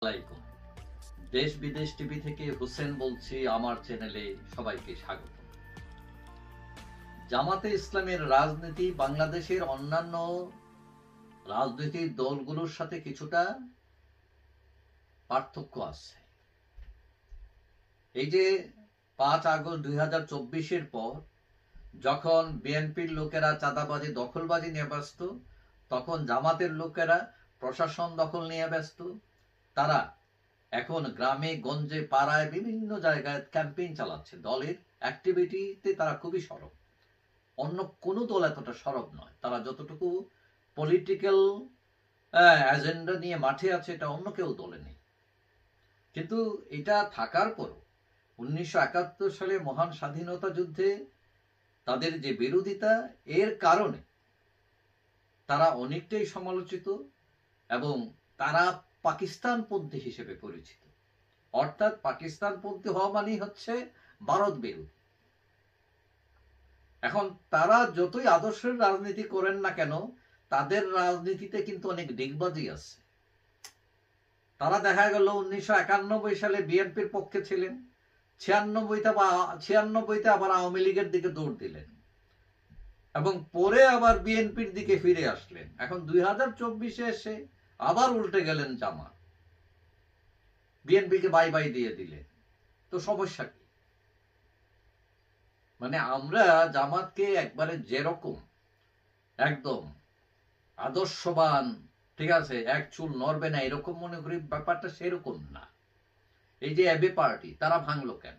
আলাইকুম। দেশ বিদেশ টিভি থেকে হোসেন বলছি, আমার চ্যানেলে সবাইকে স্বাগত। জামাতে ইসলামের রাজনীতি বাংলাদেশের অন্যান্য রাজনৈতিক দলগুলোর সাথে কিছুটা পার্থক্য আছে। এই যে 5 আগস্ট 2024-এর পর যখন বিএনপির লোকেরা চাঁদাবাজি দখলবাজি নিয়ে ব্যস্ত, তখন জামাতের লোকেরা প্রশাসন দখল নিয়ে ব্যস্ত। তারা এখন গ্রামে গঞ্জে পাড়ায় বিভিন্ন জায়গায় ক্যাম্পেইন চালাচ্ছে। দলের অ্যাক্টিভিটিতে তারা খুবই সরব। অন্য কোনো দল এতটা সরব নয়। তারা যতটুকু পলিটিক্যাল এজেন্ডা নিয়ে মাঠে আছে, এটা অন্য কেউ দলে নেই। কিন্তু এটা থাকার পরও 1971 সালে মহান স্বাধীনতা যুদ্ধে তাদের যে বিরোধিতা, এর কারণে তারা অনেকটাই সমালোচিত এবং তারা পাকিস্তানপন্থী হিসেবে পরিচিত। অর্থাৎ পাকিস্তানপন্থী হওয়া মানেই হচ্ছে ভারত বিরোধী। এখন তারা যতই আদর্শের রাজনীতি করেন না কেন, তাদের রাজনীতিতে কিন্তু অনেক ডিগবাজি আছে। তারা দেখা গেল 1991 সালে বিএনপির পক্ষে ছিলেন, 96তে আবার আওয়ামী লীগের দিকে দৌড় দিলেন এবং পরে আবার বিএনপির দিকে ফিরে আসলেন। এখন 2024-এ এসে আবার উল্টে গেলেন জামাত, বিএনপিকে বাই বাই দিয়ে দিলেন। তো সমস্যা কি? মানে আমরা জামাতকে একবারে যেরকম একদম আদর্শবান, ঠিক আছে, এক চুল নড়বে না এরকম মনে করি, ব্যাপারটা সেরকম না। এই যে এবি পার্টি, তারা ভাঙলো কেন?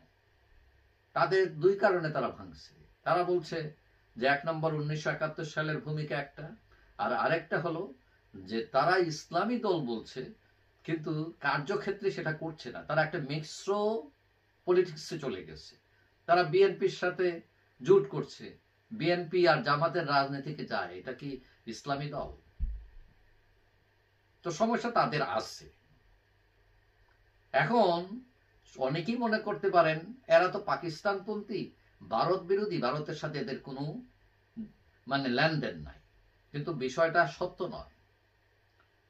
তাদের দুই কারণে তারা ভাঙছে। তারা বলছে যে 1 নম্বর 1971 সালের ভূমিকা একটা, আর আরেকটা হলো যে তারা ইসলামী দল বলছে কিন্তু কার্যক্ষেত্রে সেটা করছে না। তারা একটা মিশ্র পলিটিক্সে চলে গেছে। তারা বিএনপির সাথে জোট করছে, বিএনপি আর জামাতের রাজনীতিকে যায়। এটা কি ইসলামী দল? তো সমস্যা তাদের আছে। এখন অনেকেই মনে করতে পারেন এরা তো পাকিস্তানপন্থী, ভারত বিরোধী, ভারতের সাথে এদের কোনো লেনদেন নাই। কিন্তু বিষয়টা সত্য নয়।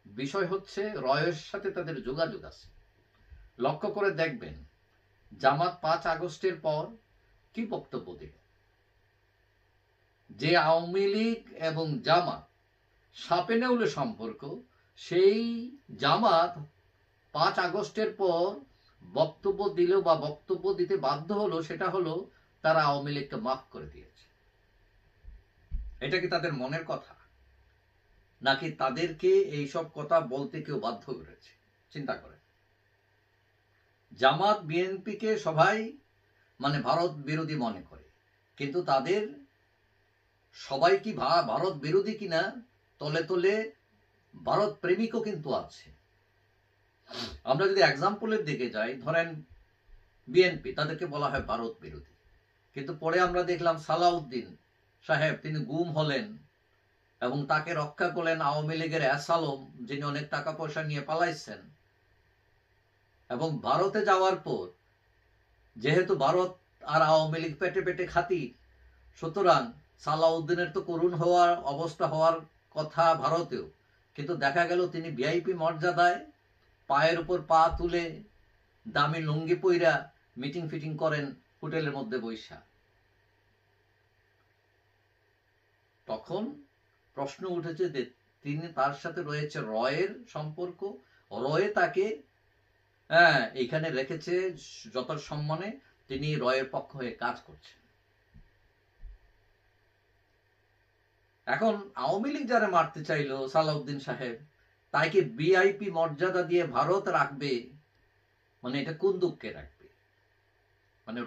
বিষয় হচ্ছে রয়ের সাথে তাদের যোগাযোগ আছে। লক্ষ্য করে দেখবেন জামাত 5 আগস্টের পর কি বক্তব্য দিল। যে আওয়ামী লীগ এবং জামাত সাপে নেউলে সম্পর্ক, সেই জামাত 5 আগস্টের পর বক্তব্য দিল বা বক্তব্য দিতে বাধ্য হলো, সেটা হলো তারা আওয়ামী লীগকে মাফ করে দিয়েছে। এটা কি তাদের মনের কথা, নাকি তাদেরকে এইসব কথা বলতে কেউ বাধ্য করেছে? চিন্তা করেন। জামাত বিএনপিকে সবাই ভারত বিরোধী মনে করে, কিন্তু তাদের সবাই কি ভারত বিরোধী কিনা, তলে তলে ভারত প্রেমিকও কিন্তু আছে। আমরা যদি এক্সাম্পলের দিকে যাই, ধরেন বিএনপি, তাদেরকে বলা হয় ভারত বিরোধী, কিন্তু পরে আমরা দেখলাম সালাউদ্দিন সাহেব তিনি গুম হলেন এবং তাকে রক্ষা করলেন আওয়ামী লীগের এস আলম, যিনি অনেক টাকা পয়সা নিয়ে পালাইছেন। এবং ভারতে যাওয়ার পর যেহেতু ভারত আর আওয়ামী লীগ পেটে পেটে খাতির, সুতরাং সালাউদ্দিনের তো করুণ হওয়ার অবস্থা হওয়ার কথা ভারতেও, কিন্তু দেখা গেল তিনি ভিআইপি মর্যাদায় পায়ের উপর পা তুলে দামি লুঙ্গি পইরা মিটিং ফিটিং করেন হোটেলের মধ্যে বৈশা। তখন প্রশ্ন উঠেছে যে তিনি, তার সাথে রয়েছে রয়ের সম্পর্ক, রয়ে তাকে এখানে রেখেছে যত সম্মানে, তিনি রয়ের পক্ষ হয়ে কাজ করছেন। এখন আওয়ামী লীগ যারা মারতে চাইলো সালাউদ্দিন সাহেব, তাইকে ভিআইপি মর্যাদা দিয়ে ভারত রাখবে, এটা কোন দুঃখে রাখবে?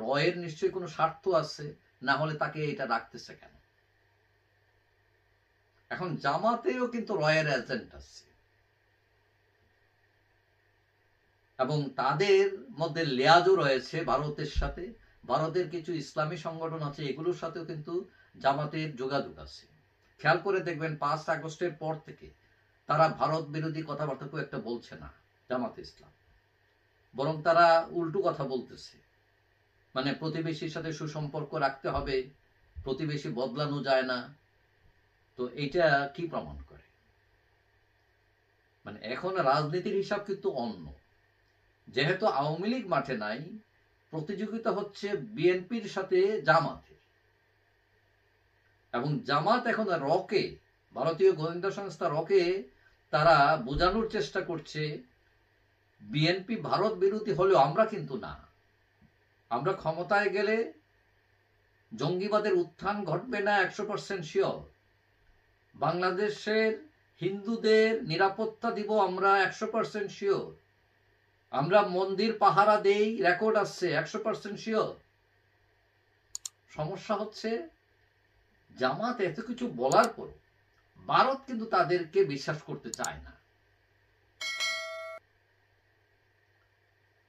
রয়ের নিশ্চয়ই কোনো স্বার্থ আছে, না হলে তাকে এটা রাখতেছে কেন? এখন জামাতেও কিন্তু রয়ের এজেন্ট আছে এবং তাদের মধ্যে লেয়াজও রয়েছে ভারতের সাথে। ভারতের কিছু ইসলামী সংগঠন আছে, এগুলোর সাথেও কিন্তু জামাতের যোগাযোগ আছে। খেয়াল করে দেখবেন 5 আগস্টের পর থেকে তারা ভারত বিরোধী কথাবার্তা খুব একটা বলছে না জামাতে ইসলাম, বরং তারা উল্টো কথা বলতেছে। প্রতিবেশীর সাথে সুসম্পর্ক রাখতে হবে, প্রতিবেশী বদলানো যায় না। তো এটা কি প্রমাণ করে? এখন রাজনীতির হিসাব কিন্তু অন্য। যেহেতু আওয়ামী লীগ মাঠে নাই, প্রতিযোগিতা হচ্ছে বিএনপির সাথে জামাতের, এবং জামাত এখন রকে, ভারতীয় গোয়েন্দা সংস্থা রকে তারা বোঝানোর চেষ্টা করছে বিএনপি ভারত বিরোধী হলেও আমরা কিন্তু না, আমরা ক্ষমতায় গেলে জঙ্গিবাদের উত্থান ঘটবে না 100% শিওর, বাংলাদেশের হিন্দুদের নিরাপত্তা দিব আমরা 100% শিওর, আমরা মন্দির পাহারা দেই, রেকর্ড আছে 100% শিওর। সমস্যা হচ্ছে জামাত এত কিছু বলার পর ভারত কিন্তু তাদেরকে বিশ্বাস করতে চায় না।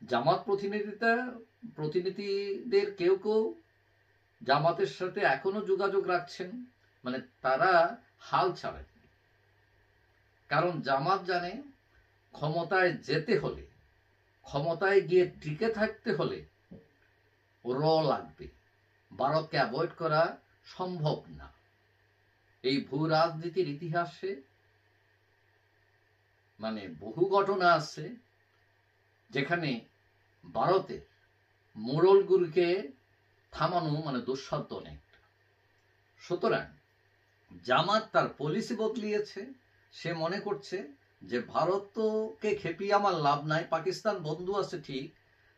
জামাত প্রতিনিধিদের কেউ কেউ জামাতের সাথে এখনো যোগাযোগ রাখছেন, মানে তারা হাল ছাড়েন, কারণ জামাত জানে ক্ষমতায় যেতে হলে, ক্ষমতায় গিয়ে টিকে থাকতে হলে র লাগবে, ভারতকে অ্যাভয়েড করা সম্ভব না। এই ভূ রাজনীতির ইতিহাসে মানে বহু ঘটনা আছে যেখানে ভারতের মোড়লগুলোকে থামানো মানে দুঃসাধ্য অনেকটা। সুতরাং জামাত তার পলিসি বদলিয়েছে, সে মনে করছে যে ভারতকে খেপিয়ে আমার লাভ নাই, পাকিস্তান বন্ধু আছে ঠিক,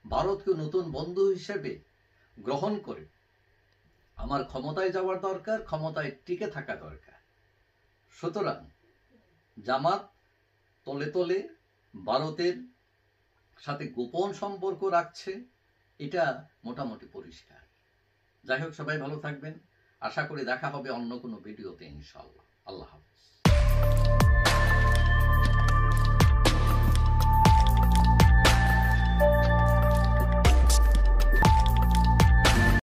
ভারতকে নতুন বন্ধু হিসেবে গ্রহণ করে আমার ক্ষমতায় যাওয়ার দরকার, ক্ষমতায় টিকে থাকা দরকার। সুতরাং জামাত তলে তলে ভারতের সাথে গোপন সম্পর্ক রাখছে, এটা মোটামুটি পরিষ্কার। যাই হোক, সবাই ভালো থাকবেন, আশা করি দেখা হবে অন্য কোনো ভিডিওতে ইনশাআল্লাহ। আল্লাহ হাফেজ।